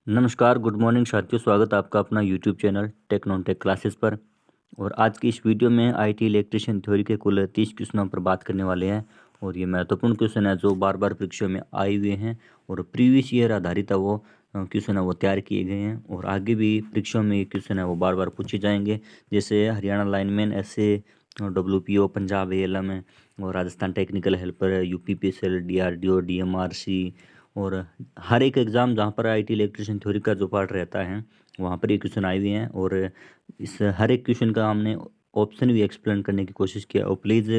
नमस्कार, good morning साथियों। स्वागत है आपका अपना YouTube channel tech non tech classes पर। और आज की इस वीडियो में आईटी इलेक्ट्रिशियन थ्योरी के कुल 30 क्वेश्चनों पर बात करने वाले हैं। और ये महत्वपूर्ण क्वेश्चन है जो बार बार परीक्षाओं में आए हुए हैं और प्रीवियस ईयर आधारित है वो क्वेश्चन है वो तैयार किए गए हैं। और आगे भी परीक्षाओं में ये क्वेश्चन है वो बार बार पूछे जाएंगे, जैसे हरियाणा लाइनमैन, ऐसे WPO, पंजाब ALM है, और Rajasthan technical helper, UPPSL, DRDO, DMRC। और हर एक एग्ज़ाम जहाँ पर आईटी इलेक्ट्रिशियन थ्योरी का जो पार्ट रहता है वहाँ पर ये क्वेश्चन आए हुए हैं। और इस हर एक क्वेश्चन का हमने ऑप्शन भी एक्सप्लेन करने की कोशिश किया। और प्लीज़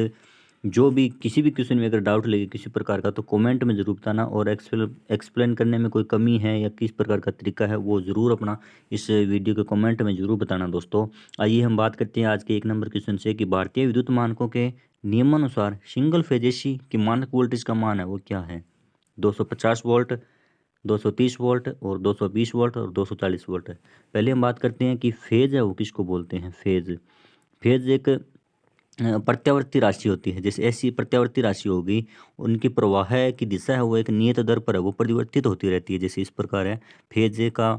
जो भी किसी भी क्वेश्चन में अगर डाउट लगे किसी प्रकार का तो कमेंट में ज़रूर बताना, और एक्सप्लेन करने में कोई कमी है या किस प्रकार का तरीका है वो ज़रूर अपना इस वीडियो के कमेंट में ज़रूर बताना दोस्तों। आइए हम बात करते हैं आज के 1 नंबर क्वेश्चन से कि भारतीय विद्युत मानकों के नियमानुसार सिंगल फेज AC की मानक वोल्टेज का मान है वो क्या है। 250 वोल्ट, 230 वोल्ट और 220 वोल्ट और 240 वोल्ट है। पहले हम बात करते हैं कि फेज है वो किसको बोलते हैं। फेज फेज एक प्रत्यावर्ती राशि होती है। जैसे ऐसी प्रत्यावर्ती राशि होगी, उनकी प्रवाह की दिशा है वो एक नियत दर पर है वो परिवर्तित होती रहती है। जैसे इस प्रकार है फेज का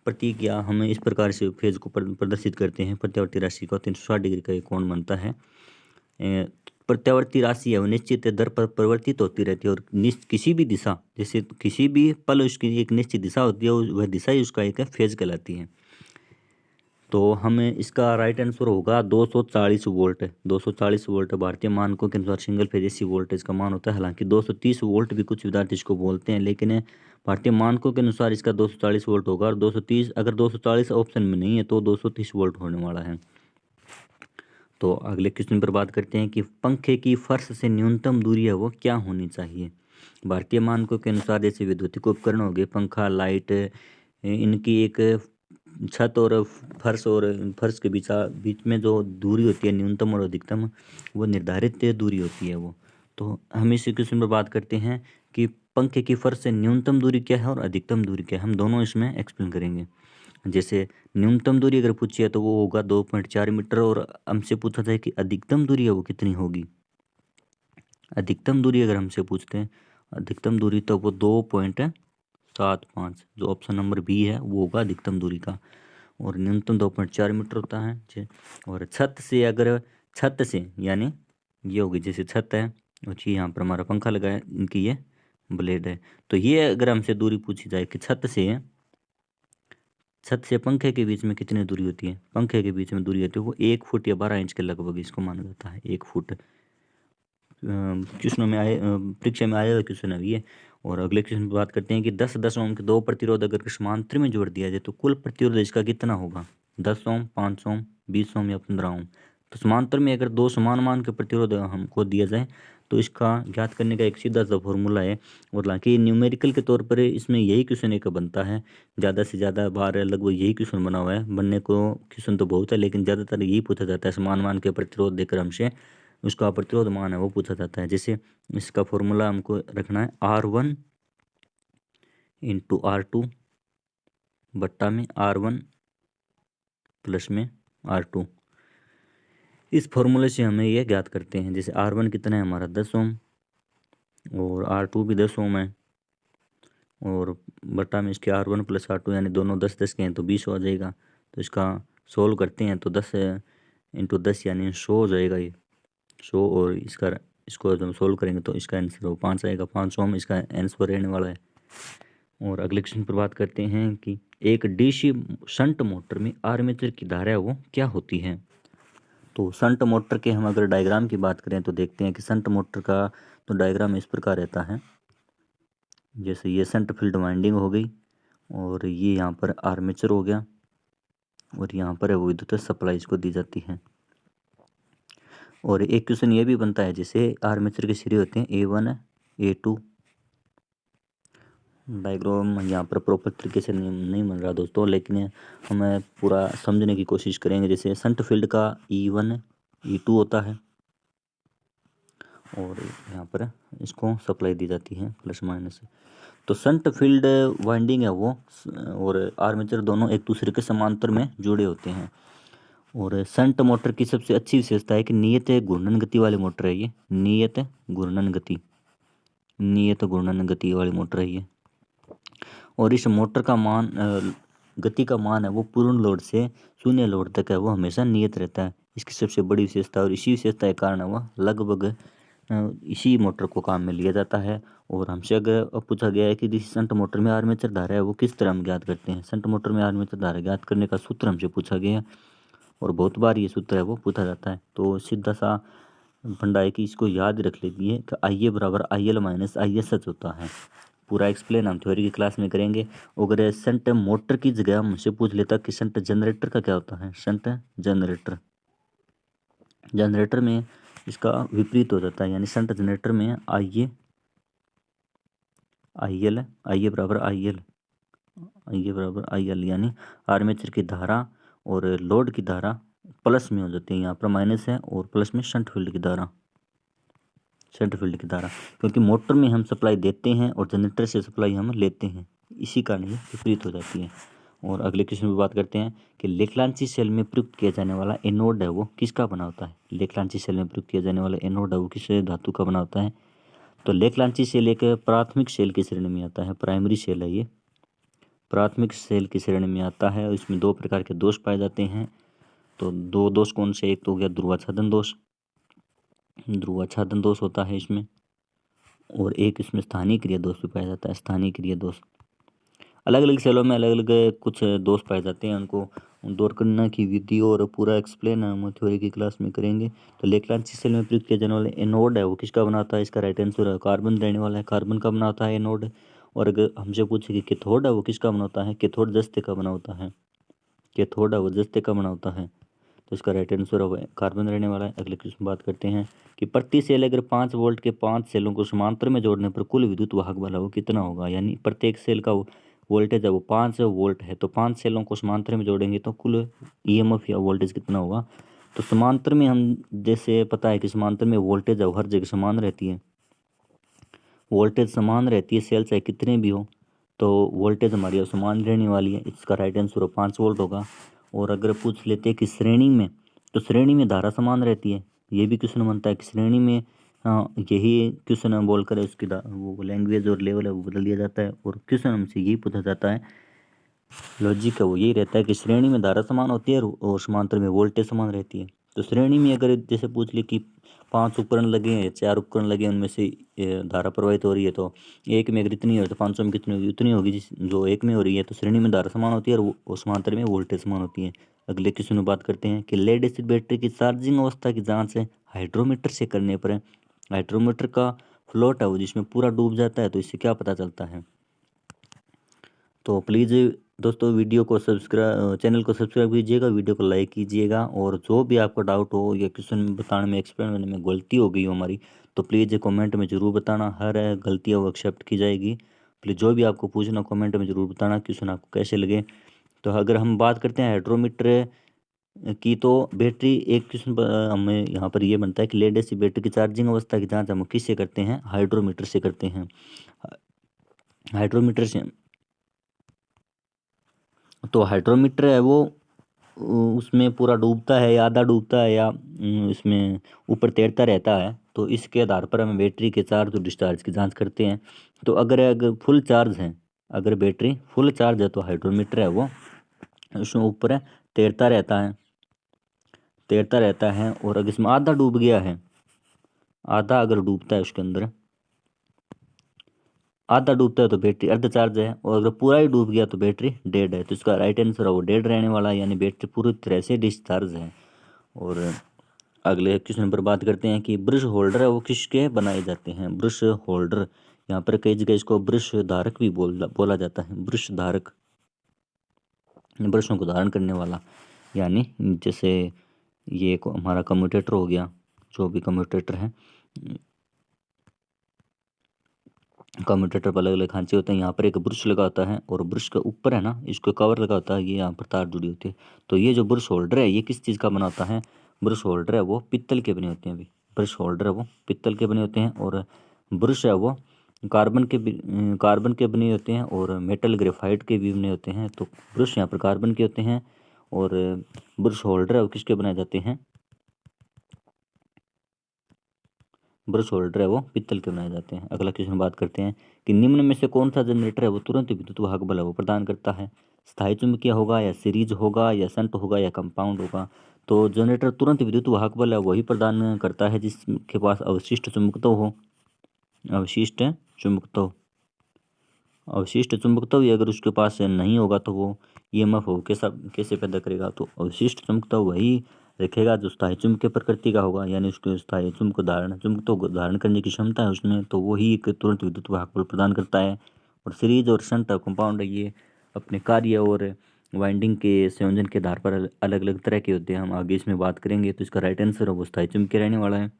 प्रतीक, या हम इस प्रकार से फेज को प्रदर्शित करते हैं। प्रत्यावर्ती राशि का 360 डिग्री का एक कोण बनता है। प्रत्यावर्ती राशि है वो निश्चित दर पर परिवर्तित होती रहती है, और किसी भी दिशा, जैसे किसी भी पल उसकी एक निश्चित दिशा होती है, वह दिशा ही उसका एक फेज कहलाती है। तो हमें इसका राइट आंसर होगा 240 वोल्ट। 240 वोल्ट भारतीय मानकों के अनुसार सिंगल फेज AC वोल्टेज का मान होता है। हालांकि 230 वोल्ट भी कुछ विद्यार्थी इसको बोलते हैं, लेकिन भारतीय मानकों के अनुसार इसका 240 वोल्ट होगा। और 230, अगर 240 ऑप्शन में नहीं है तो 230 वोल्ट होने वाला है। तो अगले क्वेश्चन पर बात करते हैं कि पंखे की फर्श से न्यूनतम दूरी है वो क्या होनी चाहिए। भारतीय मानकों के अनुसार जैसे विद्युतिक उपकरण हो गए, पंखा, लाइट, इनकी एक छत और फर्श के बीच में जो दूरी होती है न्यूनतम और अधिकतम, वो निर्धारित दूरी होती है वो। तो हम इस क्वेश्चन पर बात करते हैं कि पंखे की फर्श से न्यूनतम दूरी क्या है और अधिकतम दूरी क्या है। हम दोनों इसमें एक्सप्लेन करेंगे। जैसे न्यूनतम दूरी अगर पूछी है तो वो होगा 2.4 मीटर, और हमसे पूछा जाए कि अधिकतम दूरी है वो कितनी होगी। अधिकतम दूरी अगर हमसे पूछते हैं अधिकतम दूरी, तो वो 2.75, जो ऑप्शन नंबर B है वो होगा अधिकतम दूरी का। और न्यूनतम 2.4 मीटर होता है। और छत से यानी ये होगी, जैसे छत है और जी यहाँ पर हमारा पंखा लगा है, इनकी ये ब्लेड है। तो ये अगर हमसे दूरी पूछी जाए कि छत से पंखे के बीच में कितनी दूरी होती है, पंखे के बीच में दूरी होती है वो 1 फुट या 12 इंच के लगभग इसको माना जाता है। 1 फुट क्वेश्चनों में आए, परीक्षा में आया क्वेश्चन है ये। और अगले क्वेश्चन पर बात करते हैं कि 10 ओम के 2 प्रतिरोध अगर समांतर में जोड़ दिया जाए तो कुल प्रतिरोध इसका कितना होगा। 10 ओम, 5 ओम, 20 ओम या 15 ओम। तो समांतर में अगर दो समान मान के प्रतिरोध हमको दिया जाए तो इसका ज्ञात करने का एक सीधा सा फॉर्मूला है। और हालांकि न्यूमेरिकल के तौर पर इसमें यही क्वेश्चन एक बनता है, ज़्यादा से ज़्यादा बार लगभग यही क्वेश्चन बना हुआ है। बनने को क्वेश्चन तो बहुत है, लेकिन ज़्यादातर यही पूछा जाता है, समान मान के प्रतिरोध देकर हमसे उसका प्रतिरोध मान है वो पूछा जाता है। जैसे इसका फॉर्मूला हमको रखना है R1 × R2 बट्टा में R1 प्लस में R2। इस फॉर्मूले से हमें यह ज्ञात करते हैं। जैसे R1 कितना है हमारा 10 ओम, और R2 भी 10 ओम है, और बट्टा में इसके R1 प्लस R2, यानी दोनों 10-10 के हैं तो 20 हो जाएगा। तो इसका सोल्व करते हैं तो 10 × 10 यानी 100 हो जाएगा ये 100। और इसको जब सोल्व करेंगे तो इसका आंसर वो 5 आएगा। 5 ओम इसका आंसर रहने वाला है। और अगले क्वेश्चन पर बात करते हैं कि एक DC शंट मोटर में आर्मेचर की धारा वो क्या होती है। तो शंट मोटर के हम अगर डायग्राम की बात करें तो देखते हैं कि शंट मोटर का तो डायग्राम इस प्रकार रहता है। जैसे ये शंट फील्ड वाइंडिंग हो गई, और ये यहाँ पर आर्मेचर हो गया, और यहाँ पर विद्युत सप्लाई इसको दी जाती है। और एक क्वेश्चन ये भी बनता है, जैसे आर्मेचर के सिरे होते हैं A1 A2। डायग्राम यहाँ पर प्रॉपर तरीके से नहीं बन रहा दोस्तों, लेकिन हमें पूरा समझने की कोशिश करेंगे। जैसे शंट फील्ड का E1 E2 होता है, और यहाँ पर इसको सप्लाई दी जाती है प्लस माइनस। तो शंट फील्ड वाइंडिंग है वो और आर्मेचर दोनों एक दूसरे के समांतर में जुड़े होते हैं। और शंट मोटर की सबसे अच्छी विशेषता है कि नियत घूर्णन गति वाली मोटर है ये। नियत घूर्णन गति वाली मोटर है ये। और इस मोटर का मान गति का मान है वो पूर्ण लोड से शून्य लोड तक है वो हमेशा नियत रहता है। इसकी सबसे बड़ी विशेषता और इसी विशेषता के कारण वह लगभग इसी मोटर को काम में लिया जाता है। और हमसे अगर पूछा गया है कि जिस शंट मोटर में आर्मेचर धारा है वो किस तरह हम ज्ञात करते हैं। शंट मोटर में आर्मेचर धारा ज्ञात करने का सूत्र हमसे पूछा गया है और बहुत बार ये सूत्र है वो पूछा जाता है। तो सीधा सा फंडा है कि इसको याद रख लीजिए कि आई ए बराबर I L minus I S H होता है। पूरा एक्सप्लेन हम थ्योरी की क्लास में करेंगे। अगर शंट मोटर की जगह हमसे पूछ लेता कि शंट जनरेटर का क्या होता है, शंट जनरेटर, जनरेटर में इसका विपरीत हो जाता है, यानी शंट जनरेटर में आई ए बराबर आई एल यानी आर्मेचर की धारा और लोड की धारा प्लस में हो जाती है। यहाँ पर माइनस है और प्लस में शंट फील्ड की धारा, शंट फील्ड की धारा, क्योंकि मोटर में हम सप्लाई देते हैं और जनरेटर से सप्लाई हम लेते हैं, इसी कारण ये विपरीत हो जाती है। और अगले क्वेश्चन में बात करते हैं कि लेक्लांची सेल में प्रयुक्त किया जाने वाला एनोड है वो किसका बना होता है। लेक्लांची सेल में प्रयुक्त किया जाने वाला एनोड है वो किस धातु का बना होता है। तो लेक्लांची सेल एक प्राथमिक सेल की श्रेणी में आता है, प्राइमरी सेल है ये, प्राथमिक सेल की श्रेणी में आता है और इसमें दो प्रकार के दोष पाए जाते हैं। तो दो दोष कौन से, एक तो हो गया ध्रुवाच्छादन दोष, ध्रुवाच्छादन दोष होता है इसमें, और एक इसमें स्थानीय क्रिया दोष भी पाया जाता है, स्थानीय क्रिया दोष। अलग अलग सेलों में अलग अलग कुछ दोष पाए जाते हैं, उनको दूर करने की विधि और पूरा एक्सप्लेन हम थ्योरी की क्लास में करेंगे। तो लेक्लांची सेल में प्रयुक्त किया जाने वाला एनोड है वो किसका बना होता है, इसका राइट आंसर है कार्बन रहने वाला है, कार्बन का बना होता है एनोड। और अगर हमसे पूछे कि कैथोड है वो किसका बना होता है, कैथोड जस्ते का बना होता है, कैथोड है वो जस्ते का बना होता है, तो इसका राइट आंसर है कार्बन रहने वाला है। अगले क्वेश्चन बात करते हैं कि प्रति सेल अगर 5 वोल्ट के 5 सेलों को समांतर में जोड़ने पर कुल विद्युत वाहक बल वो कितना होगा, यानी प्रत्येक सेल का वोल्टेज है वो 5 वोल्ट है, तो 5 सेलों को समांतर में जोड़ेंगे तो कुल ईएमएफ या वोल्टेज कितना होगा। तो समांतर में हम जैसे पता है कि समांतर में वोल्टेज है हर जगह समान रहती है, वोल्टेज समान रहती है, सेल चाहे कितने भी हो तो वोल्टेज हमारी समान रहने वाली है, इसका राइट आंसर 5 वोल्ट होगा। और अगर पूछ लेते हैं कि श्रेणी में, तो श्रेणी में धारा समान रहती है, ये भी क्वेश्चन बनता है कि श्रेणी में, हाँ यही क्वेश्चन बोलकर उसकी वो लैंग्वेज और लेवल है वो बदल दिया जाता है। और क्वेश्चन हमसे यही पूछा जाता है, लॉजिक है वो यही रहता है कि श्रेणी में धारा समान होती है और समांतर में वोल्टेज समान रहती है। तो श्रेणी में अगर जैसे पूछ ली कि 5 उपकरण लगे हैं, 4 उपकरण लगे हैं, उनमें से धारा प्रवाहित हो रही है, तो एक में अगर इतनी हो तो 500 में कितनी होगी, उतनी होगी जो एक में हो रही है। तो श्रेणी में धारा समान होती है और समांतर में वोल्टेज समान होती है। अगले क्वेश्चन में बात करते हैं कि लेड एसिड बैटरी की चार्जिंग अवस्था की जाँच हाइड्रोमीटर से करने पर हाइड्रोमीटर का फ्लोट है वो जिसमें पूरा डूब जाता है, तो इससे क्या पता चलता है। तो प्लीज़ दोस्तों वीडियो को चैनल को सब्सक्राइब कीजिएगा, वीडियो को लाइक कीजिएगा, और जो भी आपको डाउट हो या क्वेश्चन बताने में एक्सप्लेन करने में गलती हो गई हो हमारी, तो प्लीज़ कमेंट में ज़रूर बताना, हर गलती वो एक्सेप्ट की जाएगी। प्लीज़ जो भी आपको पूछना कमेंट में ज़रूर बताना, क्वेश्चन आपको कैसे लगे। तो अगर हम बात करते हैं हाइड्रोमीटर की, तो बैटरी एक क्वेश्चन हमें यहाँ पर ये बनता है कि लेड एसिड बैटरी की चार्जिंग अवस्था की जाँच हम किससे करते हैं, हाइड्रोमीटर से करते हैं। हाइड्रोमीटर से, तो हाइड्रोमीटर है वो उसमें पूरा डूबता है या आधा डूबता है या इसमें ऊपर तैरता रहता है, तो इसके आधार पर हम बैटरी के चार्ज और डिस्चार्ज की जांच करते हैं। तो अगर फुल चार्ज है, अगर बैटरी फुल चार्ज है तो हाइड्रोमीटर है वो उसमें ऊपर है तैरता रहता है, तैरता रहता है। और अगर इसमें आधा डूब गया है, आधा अगर डूबता है उसके अंदर, आधा डूबता है तो बैटरी अर्ध चार्ज है, और अगर पूरा ही डूब गया तो बैटरी डेड है। तो इसका राइट आंसर है वो डेड रहने वाला है, यानी बैटरी पूरी तरह से डिस्चार्ज है। और अगले क्वेश्चन पर बात करते हैं कि ब्रश होल्डर है वो किसके बनाए जाते हैं। ब्रश होल्डर, यहाँ पर कई जगह इसको ब्रश धारक भी बोला जाता है, ब्रश धारक, ब्रशों को धारण करने वाला, यानी जैसे ये हमारा कम्यूटेटर हो गया, जो भी कम्यूटेटर है, कम्यूटेटर पर अलग अलग खांचे होते हैं, यहाँ पर एक ब्रश लगा होता है और ब्रश के ऊपर है ना इसको कवर लगा होता है, ये यहाँ पर तार जुड़ी होती है। तो ये जो ब्रश होल्डर है ये किस चीज़ का बना होता है, ब्रश होल्डर है वो पित्तल के बने होते हैं। अभी ब्रश होल्डर है वो पित्तल के बने होते हैं, और ब्रश है वो कार्बन के बने होते हैं और मेटल ग्रेफाइट के भी बने होते हैं। तो ब्रश यहाँ पर कार्बन के होते हैं और ब्रश होल्डर है वो किसके बनाए जाते हैं, ब्रश होल्डर है वो पित्तल के बनाए जाते हैं। अगला क्वेश्चन बात करते हैं कि निम्न में से कौन सा जनरेटर है वो तुरंत विद्युत वाहक बल है वो प्रदान करता है। स्थायी चुंबकीय होगा या सीरीज होगा या शंट होगा या कंपाउंड होगा। तो जनरेटर तुरंत विद्युत वाहक बल है वही प्रदान करता है जिसके पास अवशिष्ट चुंबकत्व हो। अवशिष्ट चुंबकत्व अवशिष्ट चुंबकत्व ही अगर उसके पास नहीं होगा तो वो ईएमएफ हो कैसे पैदा करेगा। तो अवशिष्ट चुंबकत्व वही रखेगा जो स्थायी चुंबकीय प्रकृति का होगा, यानी उसके स्थायी चुंबकत्व धारण करने की क्षमता है उसमें, तो वही एक तुरंत विद्युत वाहक बल प्रदान करता है। और सीरीज और शंट कंपाउंड ये अपने कार्य और वाइंडिंग के संयोजन के आधार पर अलग अलग तरह के होते हैं। हम आगे इसमें बात करेंगे। तो इसका राइट आंसर है वो स्थायी चुंबकीय रहने वाला है।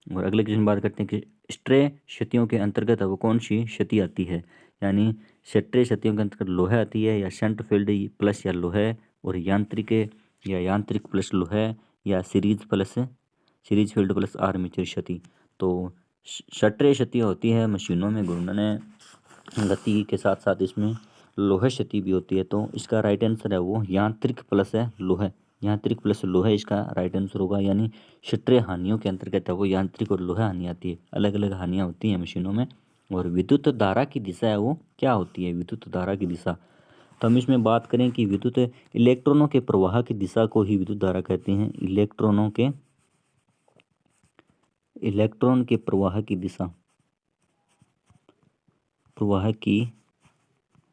और अगले क्वेश्चन बात करते हैं कि स्ट्रे क्षतियों के अंतर्गत वो कौन सी क्षति आती है। यानी स्ट्रे क्षतियों के अंतर्गत लोहे आती है या शंट फील्ड प्लस या लोहे और यांत्रिक प्लस लोहे या सीरीज फील्ड प्लस आर्मेचर क्षति। तो स्ट्रे क्षति होती है मशीनों में घूर्णन गति के साथ साथ इसमें लोहे क्षति भी होती है। तो इसका राइट आंसर है वो यांत्रिक प्लस लोहे इसका राइट आंसर होगा। यानी स्ट्रे हानियों के अंतर्गत है वो यांत्रिक और लोहे हानि आती है। अलग अलग हानियाँ होती हैं मशीनों में। और विद्युत धारा की दिशा है वो क्या होती है। विद्युत धारा की दिशा, तो हम इसमें बात करें कि विद्युत इलेक्ट्रॉनों के प्रवाह की दिशा को ही विद्युत धारा कहते हैं। इलेक्ट्रॉन के प्रवाह की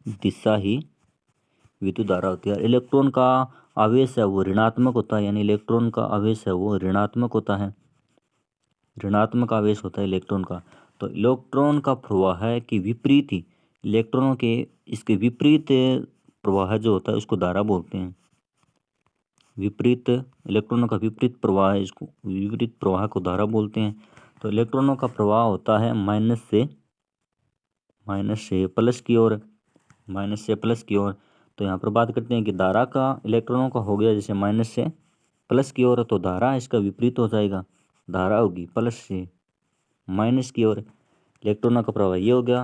दिशा ही विद्युत धारा होती है। इलेक्ट्रॉन का आवेश है वो ऋणात्मक होता है, यानी इलेक्ट्रॉन का आवेश है वो ऋणात्मक होता है, ऋणात्मक आवेश होता है इलेक्ट्रॉन का। तो इलेक्ट्रॉन का प्रवाह के विपरीत ही इलेक्ट्रॉनों के इसके विपरीत प्रवाह जो होता है उसको धारा बोलते हैं। इलेक्ट्रॉनों का विपरीत प्रवाह को धारा बोलते हैं। तो इलेक्ट्रॉनों का प्रवाह होता है माइनस से प्लस की ओर। तो यहाँ पर बात करते हैं कि धारा का इलेक्ट्रॉनों का हो गया जैसे माइनस से प्लस की ओर, तो धारा इसका विपरीत हो जाएगा, धारा होगी प्लस से माइनस की ओर। इलेक्ट्रॉनों का प्रवाह ये हो गया।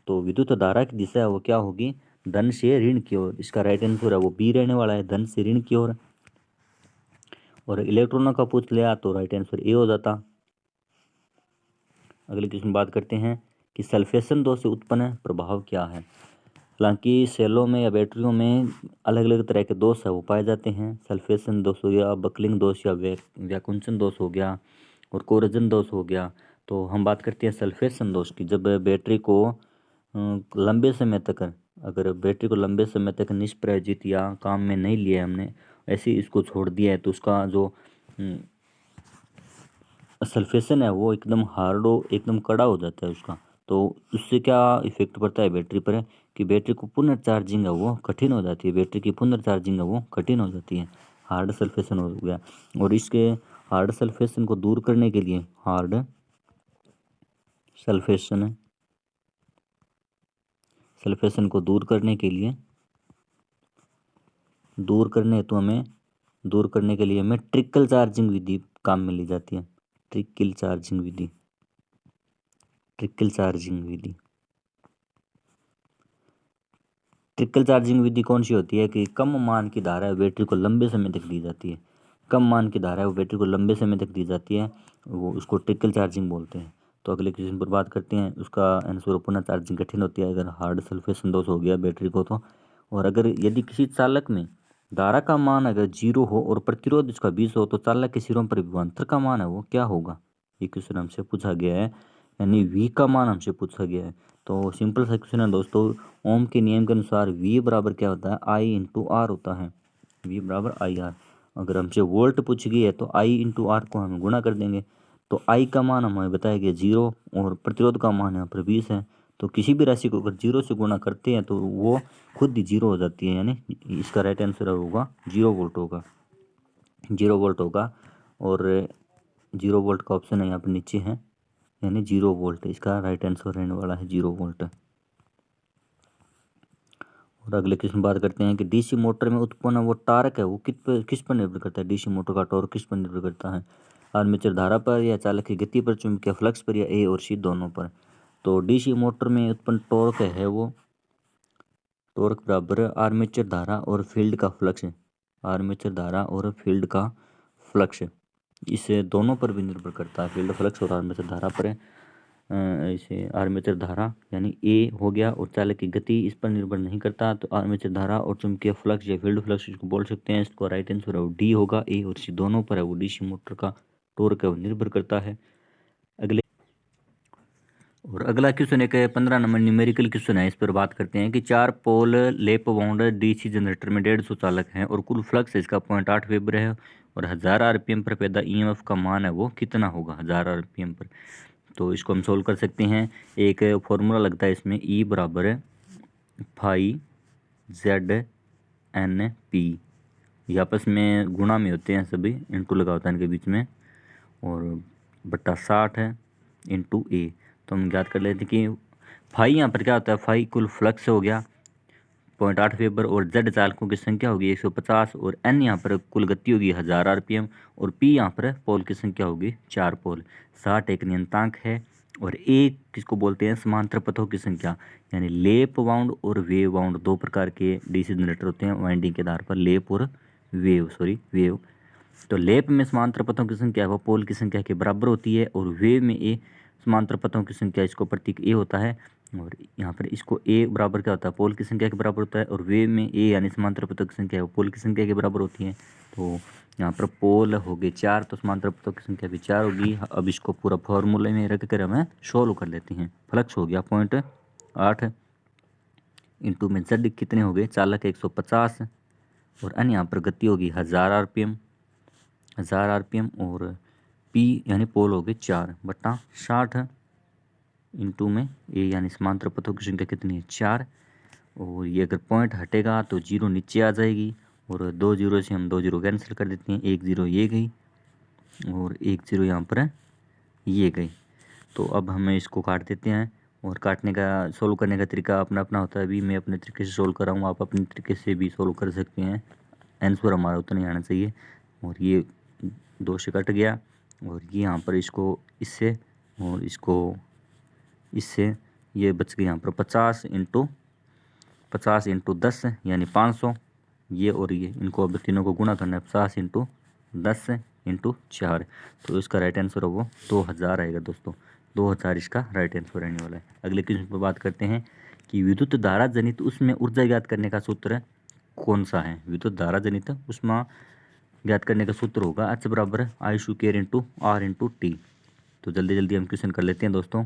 तो विद्युत धारा की दिशा है वो क्या होगी, धन से ऋण की ओर। इसका राइट आंसर है वो बी रहने वाला है, धन से ऋण की ओर। और इलेक्ट्रॉनों का पूछ लिया तो राइट आंसर ए हो जाता। अगले क्वेश्चन बात करते हैं कि सल्फेशन दोष से उत्पन्न प्रभाव क्या है। हालांकि सेलों में या बैटरियों में अलग अलग तरह के दोष है वो पाए जाते हैं। सल्फेशन दोष हो गया, बकलिंग दोष या व्याकुंचन दोष हो गया और कोरोजन दोष हो गया। तो हम बात करते हैं सल्फेशन दोष की। जब बैटरी को लंबे समय तक निष्प्रयोजित या काम में नहीं लिया हमने, ऐसे ही इसको छोड़ दिया है, तो उसका जो सल्फेशन है वो एकदम हार्ड हो, एकदम कड़ा हो जाता है उसका। तो उससे क्या इफेक्ट पड़ता है बैटरी पर कि बैटरी को पुनर्चार्जिंग है वो कठिन हो जाती है, हार्ड सल्फेशन हो गया। और इसके हार्ड सल्फेशन को दूर करने के लिए दूर करने के लिए हमें ट्रिकल चार्जिंग विधि काम में ली जाती है। ट्रिकल चार्जिंग विधि कौन सी होती है कि कम मान की धारा बैटरी को लंबे समय तक दी जाती है, वो उसको ट्रिकल चार्जिंग बोलते हैं। तो अगले क्वेश्चन पर बात करते हैं। उसका आंसर पुनः चार्जिंग कठिन होती है अगर हार्ड सल्फेशन दोष हो गया बैटरी को तो। और अगर यदि किसी चालक में धारा का मान अगर 0 हो और प्रतिरोध इसका 20 हो तो चालक के सिरों पर विभवांतर का मान है वो क्या होगा। ये क्वेश्चन हमसे पूछा गया है, यानी V का मान हमसे पूछा गया है। तो सिंपल सा क्वेश्चन है दोस्तों। ओम के नियम के अनुसार V बराबर क्या होता है, I इंटू आर होता है। V बराबर IR। अगर हमसे वोल्ट पूछ गई है तो I इंटू आर को हम गुणा कर देंगे। तो I का मान हमें बताया गया 0 और प्रतिरोध का मान यहाँ पर 20 है। तो किसी भी राशि को अगर 0 से गुणा करते हैं तो वो खुद ही 0 हो जाती है, यानी इसका राइट आंसर होगा 0 वोल्ट होगा। और 0 वोल्ट का ऑप्शन है यहाँ पर नीचे है, यानी 0 वोल्ट इसका राइट आंसर रहने वाला है 0 वोल्ट। और अगले क्वेश्चन बात करते हैं कि डीसी मोटर में उत्पन्न वो टार्क है वो किस पर निर्भर करता है। डीसी मोटर का टॉर्क किस पर निर्भर करता है, आर्मेचर धारा पर या चालक की गति पर, चुंबकीय फ्लक्स पर, या ए और सी दोनों पर। तो डीसी मोटर में उत्पन्न टॉर्क है वो टॉर्क बराबर आर्मेचर धारा और फील्ड का फ्लक्स इस दोनों पर भी निर्भर करता है, फील्ड फ्लक्स और आर्मेचर धारा पर। इसे आर्मेचर धारा यानी ए हो गया, और चालक की गति इस पर निर्भर नहीं करता। तो आर्मेचर धारा और चुंबकीय फ्लक्स या फील्ड फ्लक्स इसको बोल सकते हैं। इसको राइट आंसर है वो डी होगा। ए और सी दोनों पर है वो डीसी मोटर का टॉर्क है वो निर्भर करता है। अगला क्वेश्चन एक 15 नंबर न्यूमेरिकल क्वेश्चन है। इस पर बात करते हैं कि 4 पोल लेप वाउंड डीसी जनरेटर में 150 चालक हैं और कुल फ्लक्स इसका 0.8 वेबर है और 1000 आरपीएम पर पैदा ईएमएफ का मान है वो कितना होगा 1000 आरपीएम पर। तो इसको हम सोल्व कर सकते हैं। एक फॉर्मूला लगता है इसमें, ई बराबर है फाई जेड एन पी। ये आपस में गुणा में होते हैं सभी, इंटू लगा होता है इनके बीच में, और बट्टा 60 है इंटू ए। तो हम याद कर लेते हैं कि फाई यहाँ पर क्या होता है, फाई कुल फ्लक्स हो गया 0.8 वेबर, और जेड चालकों की संख्या होगी 150, और एन यहाँ पर कुल गति होगी 1000 आरपीएम, और पी यहाँ पर पोल की संख्या होगी 4 पोल। 60 एक नियंतांक है, और ए किसको बोलते हैं, समांतर पथों की संख्या। यानी लेप वाउंड और वेव वाउंड दो प्रकार के डीसी जनरेटर होते हैं वाइंडिंग के आधार पर, लेप और वेव। तो लेप में समांतर पथों की संख्या वह पोल की संख्या के बराबर होती है, और वेव में ए समांतर पथों की संख्या, इसको प्रतीक ए होता है। और यहाँ पर इसको ए बराबर क्या होता है, पोल की संख्या के बराबर होता है, और वेव में ए यानी समांतर पथों की संख्या वो पोल की संख्या के बराबर होती है। तो यहाँ पर पोल हो गए 4, तो समांतर पथों की संख्या भी 4 होगी। अब इसको पूरा फॉर्मूले में रख कर हमें सोल्व कर लेते हैं। फ्लक्स हो गया 0.8 इंटू में जेड कितने हो गए, चालक 150, और अन्य यहाँ पर गति होगी 1000 आरपीएम, और पी यानी पोल हो गए 4 बट्टा 60 इंटू में ए यानी समांतर पथों की संख्या कितनी है 4। और ये अगर पॉइंट हटेगा तो जीरो नीचे आ जाएगी, और 2 जीरो से हम 2 जीरो कैंसिल कर देते हैं। 1 जीरो ये गई और 1 जीरो यहाँ पर ये गई। तो अब हमें इसको काट देते हैं, और काटने का सोल्व करने का तरीका अपना अपना होता है। अभी मैं अपने तरीके से सोल्व कर रहा हूँ, आप अपने तरीके से भी सोल्व कर सकते हैं। आंसर हमारा उतना ही आना चाहिए। और ये 2 से कट गया, और ये यहाँ पर इसको इससे और इसको इससे, ये बच गया यहाँ पर 50 इंटू 10 यानी 500। ये और ये इनको अब तीनों को गुणा करना है, 50 इंटू 10 इंटू 4। तो इसका राइट आंसर है वो 2000 आएगा दोस्तों। 2000 इसका राइट आंसर रहने वाला है। अगले क्वेश्चन पर बात करते हैं कि विद्युत धारा जनित उसमें ऊर्जा ज्ञात करने का सूत्र कौन सा है। विद्युत धारा जनित उसमें ज्ञात करने का सूत्र होगा H बराबर I square into R into T. तो जल्दी जल्दी हम क्वेश्चन कर लेते हैं दोस्तों,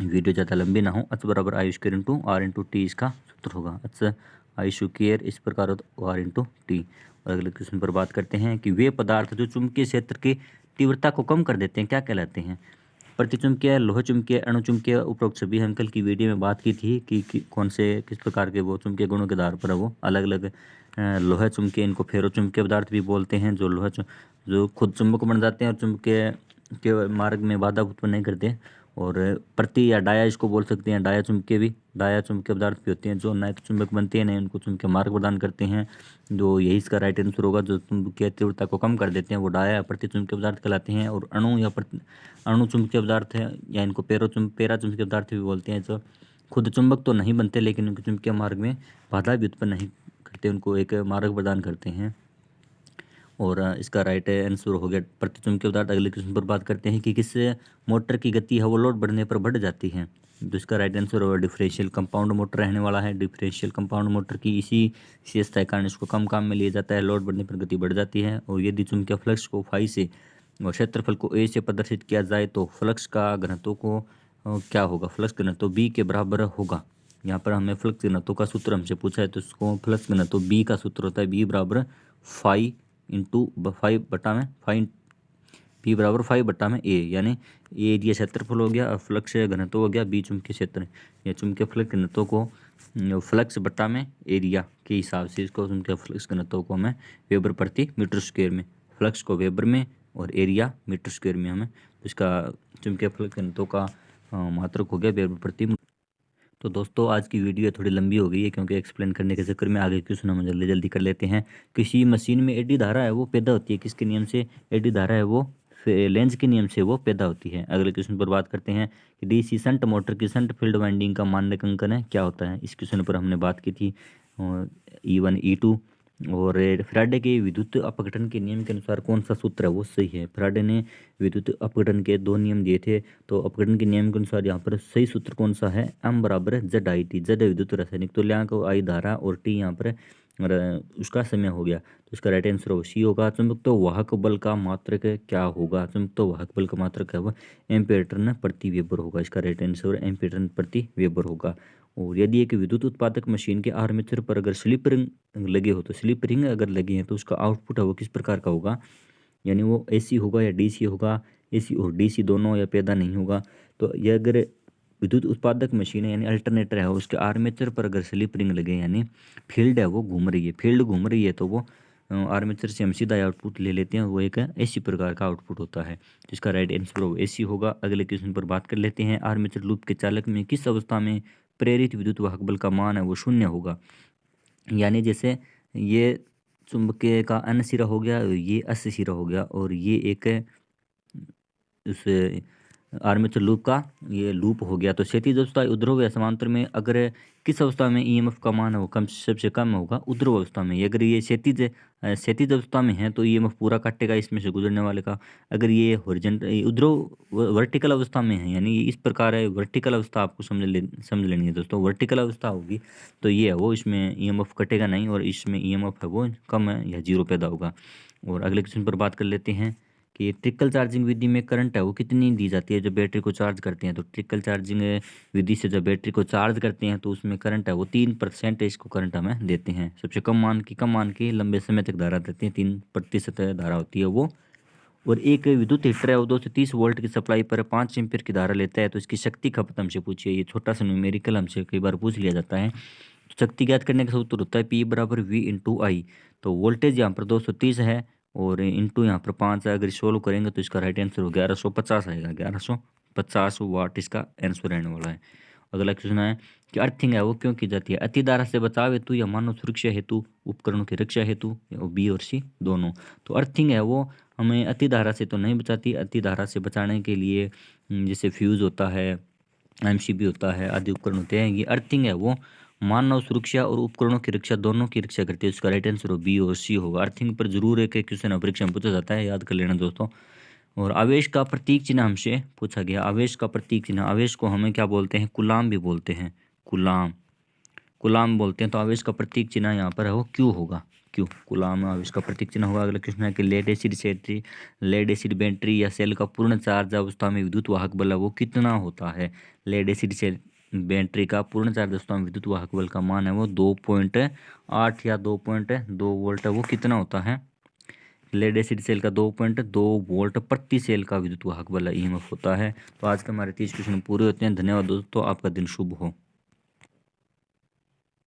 वीडियो ज़्यादा लंबी ना हो। H बराबर I square into R into T इसका सूत्र होगा। H आई स्क्वायर इस प्रकार होता आर इंटू टी। और अगले क्वेश्चन पर बात करते हैं कि वे पदार्थ जो चुंबकीय क्षेत्र की तीव्रता को कम कर देते हैं क्या कहलाते हैं। प्रतिचुंबकीय, लोह चुंबकीय, अणुचुंबकीय, उपरोक्त सभी हम कल की वीडियो में बात की थी कि कौन से किस प्रकार के वो चुंबकीय गुणों के आधार पर वो अलग अलग। लोह चुंबकीय, इनको फेरो चुंबकीय पदार्थ भी बोलते हैं, जो खुद चुंबक बन जाते हैं और चुंबकीय के मार्ग में बाधा उत्पन्न नहीं करते। और प्रति या डाया इसको बोल सकते हैं, डाया चुंबकीय पदार्थ भी होते हैं जो न तो चुंबक बनते हैं न उनको चुंबकीय मार्ग प्रदान करते हैं। जो यही इसका राइट आंसर होगा, जो चुंबकीय तीव्रता को कम कर देते हैं वो डाया या प्रति चुंबकीय पदार्थ कहलाते हैं। और अणु चुंबकीय पदार्थ है, या इनको पेरा चुंबकीय पदार्थ भी बोलते हैं, जो खुद चुंबक तो नहीं बनते लेकिन उनके चुंबकीय मार्ग में बाधा भी उत्पन्न नहीं करते, उनको एक मार्ग प्रदान करते हैं। और इसका राइट आंसर हो गया प्रतिचुंबकीय पदार्थ। अगले क्वेश्चन पर बात करते हैं कि किस मोटर की गति है वो लोड बढ़ने पर बढ़ जाती है। तो इसका राइट आंसर होगा डिफरेंशियल कंपाउंड मोटर रहने वाला है। डिफरेंशियल कंपाउंड मोटर की इसी विशेषता के कारण इसको कम काम में लिया जाता है, लोड बढ़ने पर गति बढ़ जाती है। और यदि चुंबकीय फ्लक्स को फाई से और क्षेत्रफल को ए से प्रदर्शित किया जाए तो फ्लक्स का घनत्व को क्या होगा, फ्लक्स घनत्व बी के बराबर होगा। यहाँ पर हमें फ्लक्स घनत्व का सूत्र हमसे पूछा है, तो इसको फ्लक्स घनत्व बी का सूत्र होता है बी बराबर फाई इंटू 5 बटा में फाइव, बी बराबर 5 बटा में ए, यानी ए एरिया क्षेत्रफल हो गया और फ्लक्स घनत्व हो गया बी चुंबकीय क्षेत्र या चुंबकीय फ्लक्स घनत्व को फ्लक्स बटा में एरिया के हिसाब से इसको चुंबकीय फ्लक्स घनत्व को हमें वेबर प्रति मीटर स्क्वायर में, फ्लक्स को वेबर में और एरिया मीटर स्क्वायर में हमें, तो इसका चुंबकीय फ्लक्स घनत्व का मात्रक हो गया वेबर प्रति। तो दोस्तों आज की वीडियो थोड़ी लंबी हो गई है क्योंकि एक्सप्लेन करने के चक्कर में आगे क्वेश्चन हम जल्दी जल्दी कर लेते हैं। किसी मशीन में एडी धारा है वो पैदा होती है किसके नियम से, एडी धारा है वो लेंज के नियम से वो पैदा होती है। अगले क्वेश्चन पर बात करते हैं कि डीसी शंट मोटर की शंट फील्ड वाइंडिंग का मानक अंकन है क्या होता है। इस क्वेश्चन पर हमने बात की थी E1 E2 और फैराडे के विद्युत अपघटन के नियम के अनुसार कौन सा सूत्र है वो सही है। फैराडे ने विद्युत अपघटन के 2 नियम दिए थे, तो अपघटन के नियम के अनुसार यहाँ पर सही सूत्र कौन सा है, M बराबर जेड आई टी, जेड विद्युत रासायनिक तुल्यांक, आई धारा और टी यहाँ पर उसका समय हो गया। तो इसका राइट आंसर हो सी होगा। चुंबकत्व वाहक बल का मात्रक क्या होगा, चुंबकत्व वाहक बल का मात्रक है वह एम्पीयर टर्न प्रति वेबर होगा। इसका राइट आंसर एम्पीयर टर्न प्रति वेबर होगा। और यदि एक विद्युत उत्पादक मशीन के आर्मेचर पर अगर स्लिप रिंग लगे हो, तो स्लिप रिंग अगर लगे हैं तो उसका आउटपुट है वो किस प्रकार का होगा, यानी वो एसी होगा या डीसी होगा, एसी और डीसी दोनों या पैदा नहीं होगा। तो ये अगर विद्युत उत्पादक मशीन है यानी अल्टरनेटर है, उसके आर्मेचर पर अगर स्लिप रिंग लगे यानी फील्ड है वो घूम रही है, फील्ड घूम रही है, तो वो आर्मेचर से हम सीधा आउटपुट ले लेते हैं, वो एक एसी प्रकार का आउटपुट होता है। तो इसका राइट आंसर वो एसी होगा। अगले क्वेश्चन पर बात कर लेते हैं। आर्मेचर लूप के चालक में किस अवस्था में प्रेरित विद्युत वाहक बल का मान है वो शून्य होगा, यानी जैसे ये चुंबकीय का N सिरा हो गया, ये S सिरा हो गया, और ये एक उस आर्मेचर लूप का ये लूप हो गया। तो क्षैतिज अवस्था ऊर्ध्व या समांतर में अगर किस अवस्था में ईएमएफ का मान है वो कम सबसे कम होगा, ऊर्ध्व अवस्था में। अगर ये क्षैतिज अवस्था में है तो ईएमएफ पूरा काटेगा इसमें से गुजरने वाले का। अगर ये हॉरिजॉन्टल ऊर्ध्व वर्टिकल अवस्था में है, यानी इस प्रकार है, वर्टिकल अवस्था आपको समझ लेनी है दोस्तों। वर्टिकल अवस्था होगी तो ये है वो, इसमें ईएमएफ कटेगा नहीं, और इसमें ईएमएफ है वो कम है या जीरो पैदा होगा। और अगले क्वेश्चन पर बात कर लेते हैं कि ट्रिकल चार्जिंग विधि में करंट है वो कितनी दी जाती है जब बैटरी को चार्ज करते हैं। तो ट्रिकल चार्जिंग विधि से जब बैटरी को चार्ज करते हैं तो उसमें करंट है वो 3% इसको करंट हमें देते हैं। सबसे कम मान की लंबे समय तक धारा देते हैं, 3% धारा होती है वो। और एक विद्युत हीटर है वो 230 वोल्ट की सप्लाई पर 5 एम्पीयर की धारा लेता है, तो इसकी शक्ति खपत हमसे पूछिए। ये छोटा सा न्यूमेरिकल हमसे कई बार पूछ लिया जाता है। तो शक्ति ज्ञात करने का सूत्र होता है P बराबर V इंटू आई। तो वोल्टेज यहाँ पर 230 है और इंटू यहाँ पर 5 है। अगर सोल्व करेंगे तो इसका राइट आंसर हो 1150 आएगा, 1150 वाट इसका आंसर रहने वाला है। अगला क्वेश्चन है कि अर्थिंग है वो क्यों की जाती है, अति धारा से बचाव हेतु या मानव सुरक्षा हेतु, उपकरणों की रक्षा हेतु, बी और सी दोनों। तो अर्थिंग है वो हमें अति धारा से तो नहीं बचाती, अति धारा से बचाने के लिए जैसे फ्यूज़ होता है, एमसीबी होता है, आदि उपकरण होते हैं। ये अर्थिंग है वो मानव सुरक्षा और उपकरणों की रक्षा दोनों की रक्षा करती है। उसका राइट आंसर हो बी और सी होगा। अर्थिंग पर जरूर एक क्वेश्चन परीक्षा में पूछा जाता है, याद कर लेना दोस्तों। और आवेश का प्रतीक चिन्ह हमसे पूछा गया। आवेश का प्रतीक चिन्ह, आवेश को हमें क्या बोलते हैं, कुलाम भी बोलते हैं, कुलाम बोलते हैं। तो आवेश का प्रतीक चिन्ह यहाँ पर है वो क्यू होगा, क्यू कुलाम आवेश का प्रतीक चिन्ह होगा। अगला क्वेश्चन है कि लेड एसिड बैटरी या सेल का पूर्ण चार्ज अवस्था में विद्युत वाहक बल है वो कितना होता है। लेड एसिड सेल बैटरी का पूर्ण चार्ज अवस्था में विद्युत वाहक बल का मान है वो 2.8 या 2.2 वोल्ट है वो कितना होता है। लेड एसिड सेल का 2.2 वोल्ट प्रति सेल का विद्युत वाहक बल ईएमएफ होता है। तो आज के हमारे 30 क्वेश्चन पूरे होते हैं। धन्यवाद दोस्तों, आपका दिन शुभ हो।